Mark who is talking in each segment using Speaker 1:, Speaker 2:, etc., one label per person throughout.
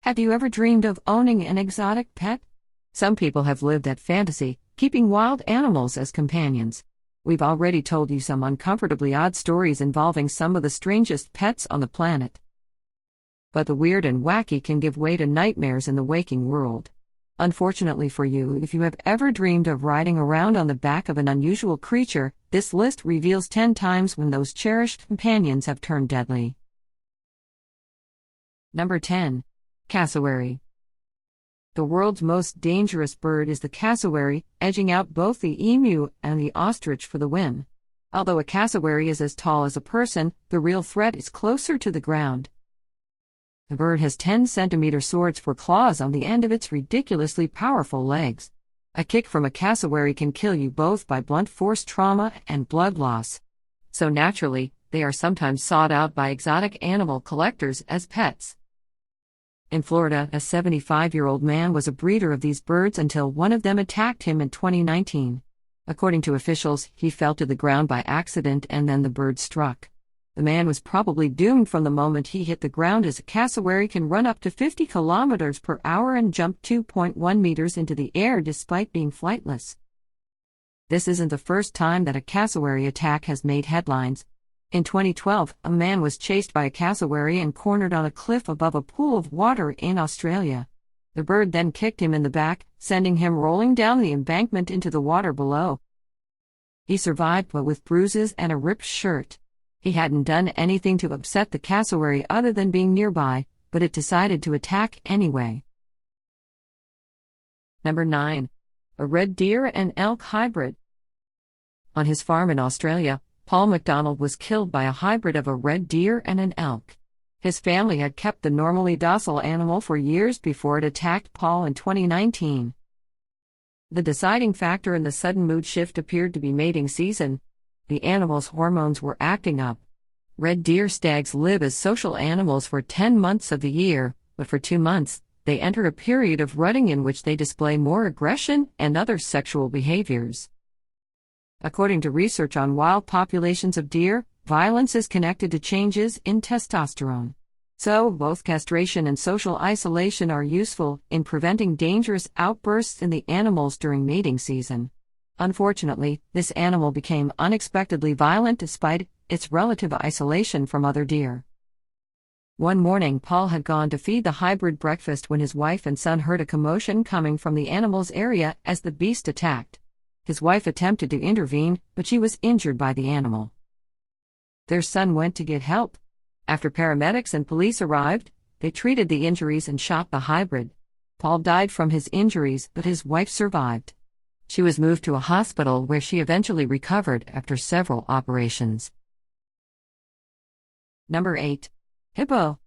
Speaker 1: Have you ever dreamed of owning an exotic pet? Some people have lived that fantasy, keeping wild animals as companions. We've already told you some uncomfortably odd stories involving some of the strangest pets on the planet. But the weird and wacky can give way to nightmares in the waking world. Unfortunately for you, if you have ever dreamed of riding around on the back of an unusual creature, this list reveals 10 times when those cherished companions have turned deadly. Number 10. Cassowary. The world's most dangerous bird is the cassowary, edging out both the emu and the ostrich for the win. Although a cassowary is as tall as a person, the real threat is closer to the ground. The bird has 10-centimeter swords for claws on the end of its ridiculously powerful legs. A kick from a cassowary can kill you both by blunt force trauma and blood loss. So naturally, they are sometimes sought out by exotic animal collectors as pets. In Florida, a 75-year-old man was a breeder of these birds until one of them attacked him in 2019. According to officials, he fell to the ground by accident and then the bird struck. The man was probably doomed from the moment he hit the ground, as a cassowary can run up to 50 kilometers per hour and jump 2.1 meters into the air despite being flightless. This isn't the first time that a cassowary attack has made headlines. In 2012, a man was chased by a cassowary and cornered on a cliff above a pool of water in Australia. The bird then kicked him in the back, sending him rolling down the embankment into the water below. He survived, but with bruises and a ripped shirt. He hadn't done anything to upset the cassowary other than being nearby, but it decided to attack anyway. Number 9. A red deer and elk hybrid. On his farm in Australia, Paul McDonald was killed by a hybrid of a red deer and an elk. His family had kept the normally docile animal for years before it attacked Paul in 2019. The deciding factor in the sudden mood shift appeared to be mating season. The animal's hormones were acting up. Red deer stags live as social animals for 10 months of the year, but for 2 months, they enter a period of rutting in which they display more aggression and other sexual behaviors. According to research on wild populations of deer, violence is connected to changes in testosterone. So, both castration and social isolation are useful in preventing dangerous outbursts in the animals during mating season. Unfortunately, this animal became unexpectedly violent despite its relative isolation from other deer. One morning, Paul had gone to feed the hybrid breakfast when his wife and son heard a commotion coming from the animal's area as the beast attacked. His wife attempted to intervene, but she was injured by the animal. Their son went to get help. After paramedics and police arrived, they treated the injuries and shot the hybrid. Paul died from his injuries, but his wife survived. She was moved to a hospital where she eventually recovered after several operations. Number 8. Hippo.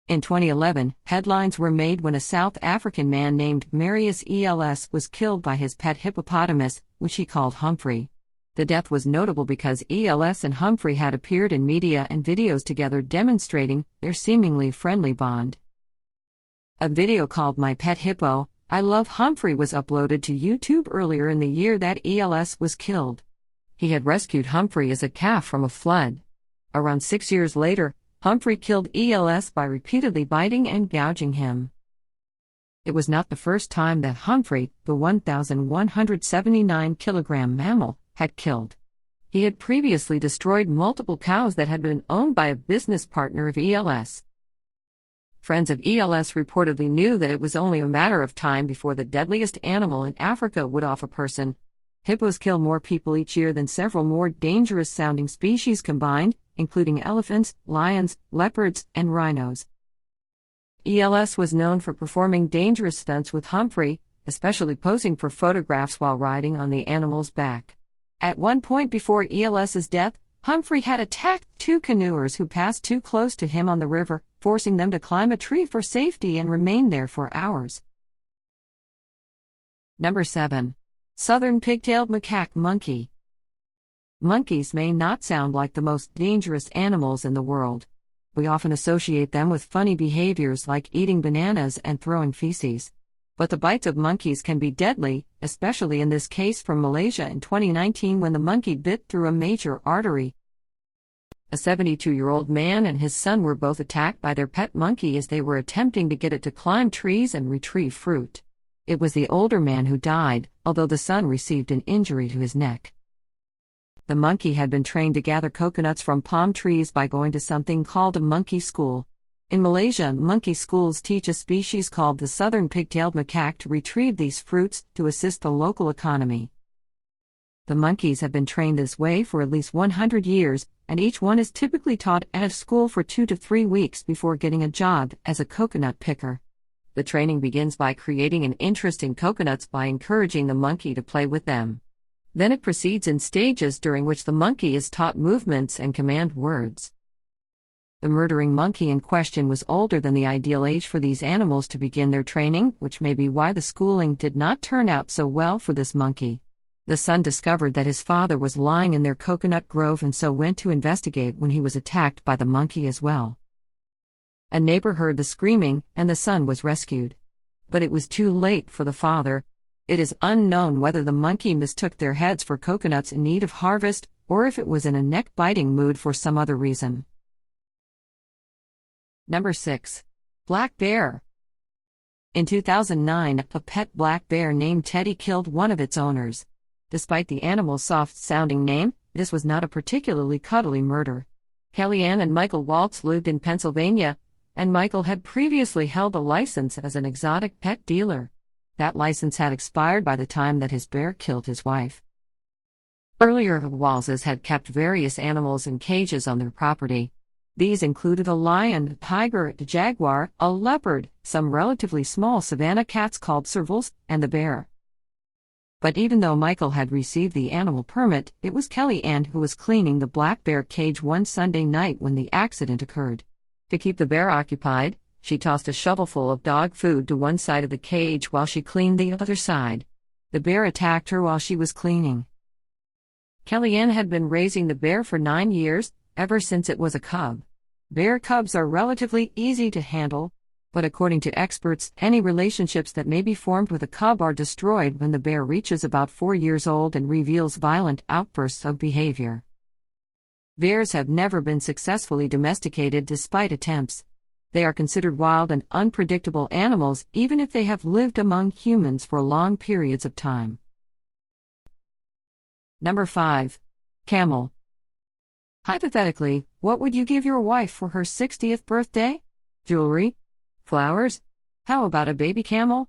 Speaker 1: In 2011, headlines were made when a South African man named Marius Els was killed by his pet hippopotamus, which he called Humphrey. The death was notable because Els and Humphrey had appeared in media and videos together demonstrating their seemingly friendly bond. A video called My Pet Hippo, I Love Humphrey was uploaded to YouTube earlier in the year that Els was killed. He had rescued Humphrey as a calf from a flood. Around 6 years later, Humphrey killed Els by repeatedly biting and gouging him. It was not the first time that Humphrey, the 1,179-kilogram mammal, had killed. He had previously destroyed multiple cows that had been owned by a business partner of Els. Friends of Els reportedly knew that it was only a matter of time before the deadliest animal in Africa would off a person. Hippos kill more people each year than several more dangerous-sounding species combined, including elephants, lions, leopards, and rhinos. Els was known for performing dangerous stunts with Humphrey, especially posing for photographs while riding on the animal's back. At one point before ELS's death, Humphrey had attacked 2 canoers who passed too close to him on the river, forcing them to climb a tree for safety and remain there for hours. Number 7. Southern Pigtailed Macaque Monkey. Monkeys may not sound like the most dangerous animals in the world. We often associate them with funny behaviors like eating bananas and throwing feces. But the bites of monkeys can be deadly, especially in this case from Malaysia in 2019 when the monkey bit through a major artery. A 72-year-old man and his son were both attacked by their pet monkey as they were attempting to get it to climb trees and retrieve fruit. It was the older man who died, although the son received an injury to his neck. The monkey had been trained to gather coconuts from palm trees by going to something called a monkey school. In Malaysia, monkey schools teach a species called the southern pigtailed macaque to retrieve these fruits to assist the local economy. The monkeys have been trained this way for at least 100 years, and each one is typically taught at a school for 2 to 3 weeks before getting a job as a coconut picker. The training begins by creating an interest in coconuts by encouraging the monkey to play with them. Then it proceeds in stages during which the monkey is taught movements and command words. The murdering monkey in question was older than the ideal age for these animals to begin their training, which may be why the schooling did not turn out so well for this monkey. The son discovered that his father was lying in their coconut grove and so went to investigate when he was attacked by the monkey as well. A neighbor heard the screaming, and the son was rescued. But it was too late for the father. It is unknown whether the monkey mistook their heads for coconuts in need of harvest, or if it was in a neck-biting mood for some other reason. Number 6. Black bear. In 2009, a pet black bear named Teddy killed one of its owners. Despite the animal's soft-sounding name, this was not a particularly cuddly murder. Kellyanne and Michael Waltz lived in Pennsylvania, and Michael had previously held a license as an exotic pet dealer. That license had expired by the time that his bear killed his wife. Earlier, the Waltzes had kept various animals in cages on their property. These included a lion, a tiger, a jaguar, a leopard, some relatively small savanna cats called servals, and the bear. But even though Michael had received the animal permit, it was Kellyanne who was cleaning the black bear cage one Sunday night when the accident occurred. To keep the bear occupied, she tossed a shovelful of dog food to one side of the cage while she cleaned the other side. The bear attacked her while she was cleaning. Kellyanne had been raising the bear for 9 years, ever since it was a cub. Bear cubs are relatively easy to handle, but according to experts, any relationships that may be formed with a cub are destroyed when the bear reaches about 4 years old and reveals violent outbursts of behavior. Bears have never been successfully domesticated despite attempts. They are considered wild and unpredictable animals even if they have lived among humans for long periods of time. Number 5. Camel. Hypothetically, what would you give your wife for her 60th birthday? Jewelry? Flowers? How about a baby camel?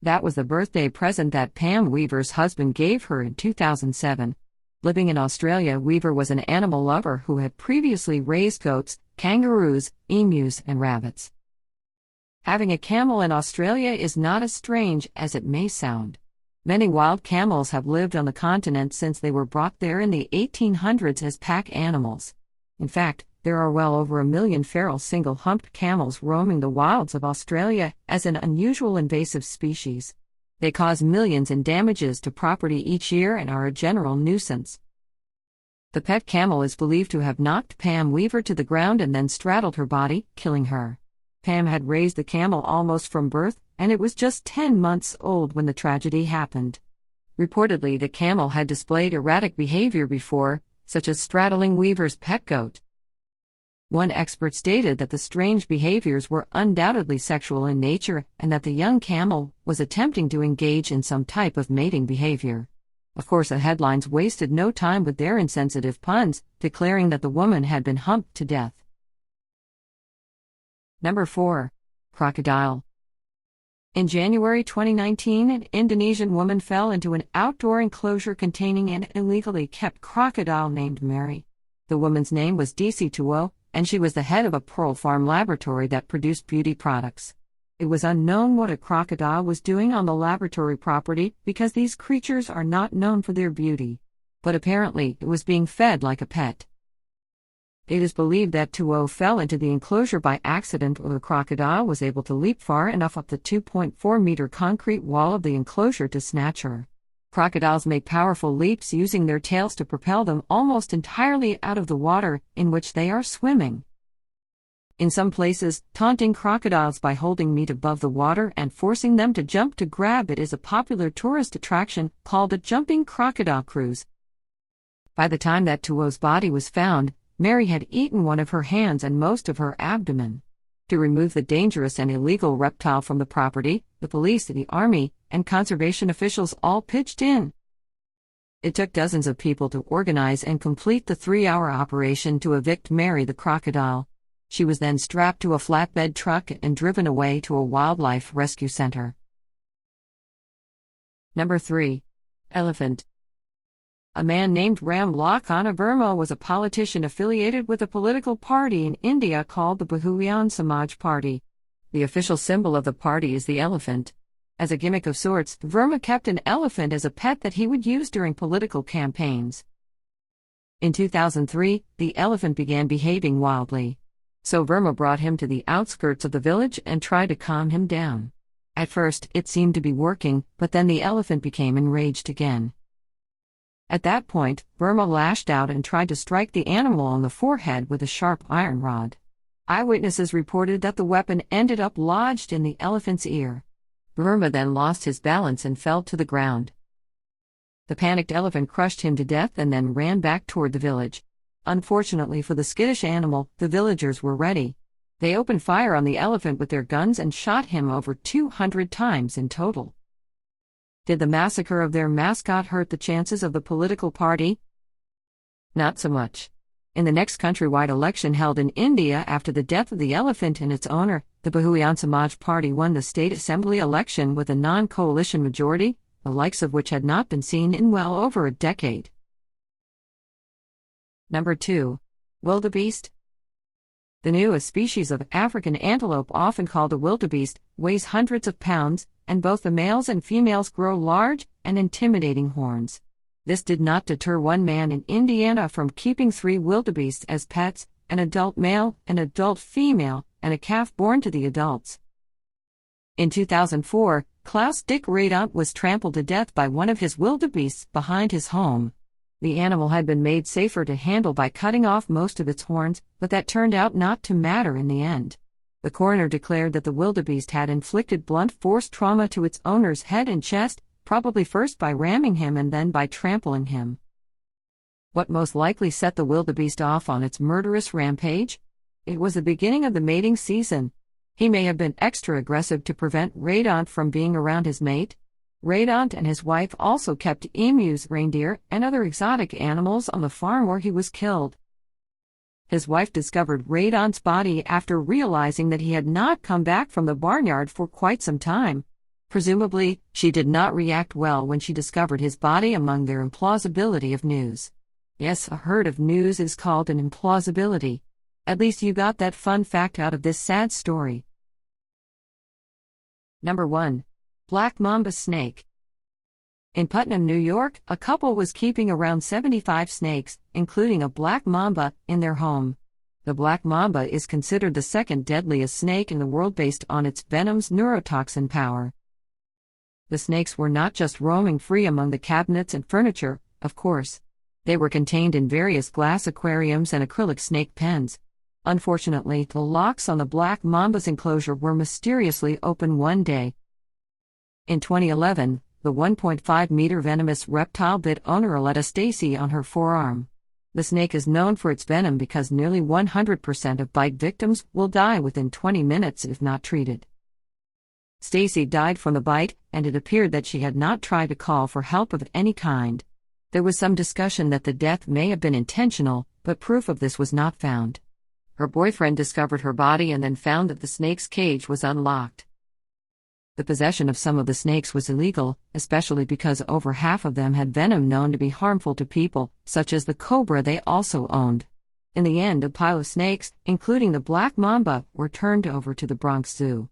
Speaker 1: That was the birthday present that Pam Weaver's husband gave her in 2007. Living in Australia, Weaver was an animal lover who had previously raised goats, kangaroos, emus, and rabbits. Having a camel in Australia is not as strange as it may sound. Many wild camels have lived on the continent since they were brought there in the 1800s as pack animals. In fact, there are well over 1 million feral single-humped camels roaming the wilds of Australia as an unusual invasive species. They cause millions in damages to property each year and are a general nuisance. The pet camel is believed to have knocked Pam Weaver to the ground and then straddled her body, killing her. Pam had raised the camel almost from birth, and it was just 10 months old when the tragedy happened. Reportedly, the camel had displayed erratic behavior before, such as straddling Weaver's pet goat. One expert stated that the strange behaviors were undoubtedly sexual in nature and that the young camel was attempting to engage in some type of mating behavior. Of course, the headlines wasted no time with their insensitive puns, declaring that the woman had been humped to death. Number 4. Crocodile. In January 2019, an Indonesian woman fell into an outdoor enclosure containing an illegally kept crocodile named Mary. The woman's name was DC Tuo, and she was the head of a pearl farm laboratory that produced beauty products. It was unknown what a crocodile was doing on the laboratory property because these creatures are not known for their beauty. But apparently, it was being fed like a pet. It is believed that Tuo fell into the enclosure by accident or the crocodile was able to leap far enough up the 2.4-meter concrete wall of the enclosure to snatch her. Crocodiles make powerful leaps using their tails to propel them almost entirely out of the water in which they are swimming. In some places, taunting crocodiles by holding meat above the water and forcing them to jump to grab it is a popular tourist attraction called a jumping crocodile cruise. By the time that Tuo's body was found, Mary had eaten one of her hands and most of her abdomen. To remove the dangerous and illegal reptile from the property, the police, the army, and conservation officials all pitched in. It took dozens of people to organize and complete the 3-hour operation to evict Mary the crocodile. She was then strapped to a flatbed truck and driven away to a wildlife rescue center. Number 3. Elephant. A man named Ram Lakana Verma was a politician affiliated with a political party in India called the Bahujan Samaj Party. The official symbol of the party is the elephant. As a gimmick of sorts, Verma kept an elephant as a pet that he would use during political campaigns. In 2003, the elephant began behaving wildly. So Verma brought him to the outskirts of the village and tried to calm him down. At first, it seemed to be working, but then the elephant became enraged again. At that point, Verma lashed out and tried to strike the animal on the forehead with a sharp iron rod. Eyewitnesses reported that the weapon ended up lodged in the elephant's ear. Verma then lost his balance and fell to the ground. The panicked elephant crushed him to death and then ran back toward the village. Unfortunately for the skittish animal, the villagers were ready. They opened fire on the elephant with their guns and shot him over 200 times in total. Did the massacre of their mascot hurt the chances of the political party? Not so much. In the next countrywide election held in India after the death of the elephant and its owner, the Bahujan Samaj Party won the state assembly election with a non-coalition majority, the likes of which had not been seen in well over a decade. Number 2. Wildebeest. The newest species of African antelope, often called a wildebeest, weighs hundreds of pounds, and both the males and females grow large and intimidating horns. This did not deter one man in Indiana from keeping 3 wildebeests as pets, an adult male, an adult female, and a calf born to the adults. In 2004, Klaus Dick Radant was trampled to death by one of his wildebeests behind his home. The animal had been made safer to handle by cutting off most of its horns, but that turned out not to matter in the end. The coroner declared that the wildebeest had inflicted blunt force trauma to its owner's head and chest, probably first by ramming him and then by trampling him. What most likely set the wildebeest off on its murderous rampage? It was the beginning of the mating season. He may have been extra aggressive to prevent Radant from being around his mate. Radant and his wife also kept emus, reindeer, and other exotic animals on the farm where he was killed. His wife discovered Radant's body after realizing that he had not come back from the barnyard for quite some time. Presumably, she did not react well when she discovered his body among their implausibility of news. Yes, a herd of news is called an implausibility. At least you got that fun fact out of this sad story. Number 1. Black Mamba Snake. In Putnam, New York, a couple was keeping around 75 snakes, including a black mamba, in their home. The black mamba is considered the second deadliest snake in the world based on its venom's neurotoxin power. The snakes were not just roaming free among the cabinets and furniture, of course. They were contained in various glass aquariums and acrylic snake pens. Unfortunately, the locks on the black mamba's enclosure were mysteriously open one day. In 2011, the 1.5-meter venomous reptile bit owner Aletta Stacy on her forearm. The snake is known for its venom because nearly 100% of bite victims will die within 20 minutes if not treated. Stacy died from the bite, and it appeared that she had not tried to call for help of any kind. There was some discussion that the death may have been intentional, but proof of this was not found. Her boyfriend discovered her body and then found that the snake's cage was unlocked. The possession of some of the snakes was illegal, especially because over half of them had venom known to be harmful to people, such as the cobra they also owned. In the end, a pile of snakes, including the black mamba, were turned over to the Bronx Zoo.